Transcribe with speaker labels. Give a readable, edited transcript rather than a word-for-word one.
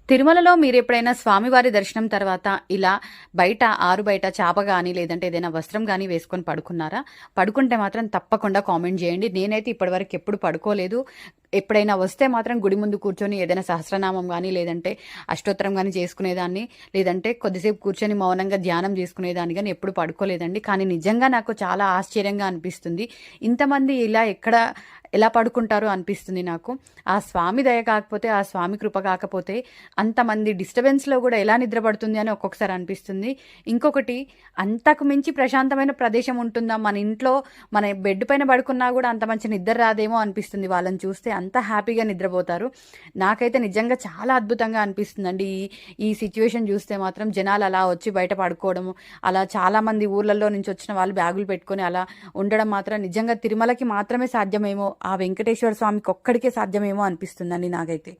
Speaker 1: తిరుమలలో మీరెప్పుడైనా స్వామివారి దర్శనం తర్వాత ఇలా బయట ఆరు బయట చాప గానీ, లేదంటే ఏదైనా వస్త్రం గానీ వేసుకొని పడుకున్నారా? పడుకుంటే మాత్రం తప్పకుండా కామెంట్ జేయండి. నేనైతే ఇప్పటివరకు ఎప్పుడు పడుకోలేదు. ఎప్పుడైనా వస్తే మాత్రం గుడి ముందు కూర్చొని ఏదైనా సహస్రనామం గానీ, లేదంటే అష్టోత్తరం గానీ చేసుకునేదాన్ని. లేదంటే కొద్దిసేపు కూర్చొని మౌనంగా ధ్యానం చేసుకునేదాన్ని గానీ ఎప్పుడు పడుకోలేదండి. కానీ నిజంగా నాకు చాలా ఆశ్చర్యంగా అనిపిస్తుంది. ఇంతమంది ఇలా ఎలా పడుకుంటారో అనిపిస్తుంది నాకు. ఆ స్వామి దయ కాకపోతే, ఆ స్వామి కృప కాకపోతే అంతమంది డిస్టర్బెన్స్‌లో గూడా ఎలా నిద్ర పడుతుంది అని ఒక్కొక్కసారి అనిపిస్తుంది. ఇంకొకటి, అంతకు మించి ప్రశాంతమైన ప్రదేశం ఉంటుందా? మన ఇంట్లో మన బెడ్ పైన పడుకున్నా గూడా అంత మంచి నిద్ర రాదేమో అనిపిస్తుంది. వాళ్ళని చూస్తే అంత హ్యాపీగా నిద్రపోతారు. నాకైతే నిజంగా చాలా అద్భుతంగా అనిపిస్తుందండి. ఈ సిట్యుయేషన్ చూస్తే మాత్రం జనాలు అలా వచ్చి బయట పడుకోవడము, అలా చాలామంది ఊర్లలో నుంచి వచ్చిన వాళ్ళు బ్యాగులు పెట్టుకొని అలా ఉండడం మాత్రం నిజంగా తిరుమలకి మాత్రమే సాధ్యమేమో, ఆ వెంకటేశ్వర స్వామికి ఒక్కడికే సాధ్యమేమో అనిపిస్తుందండి నాకైతే.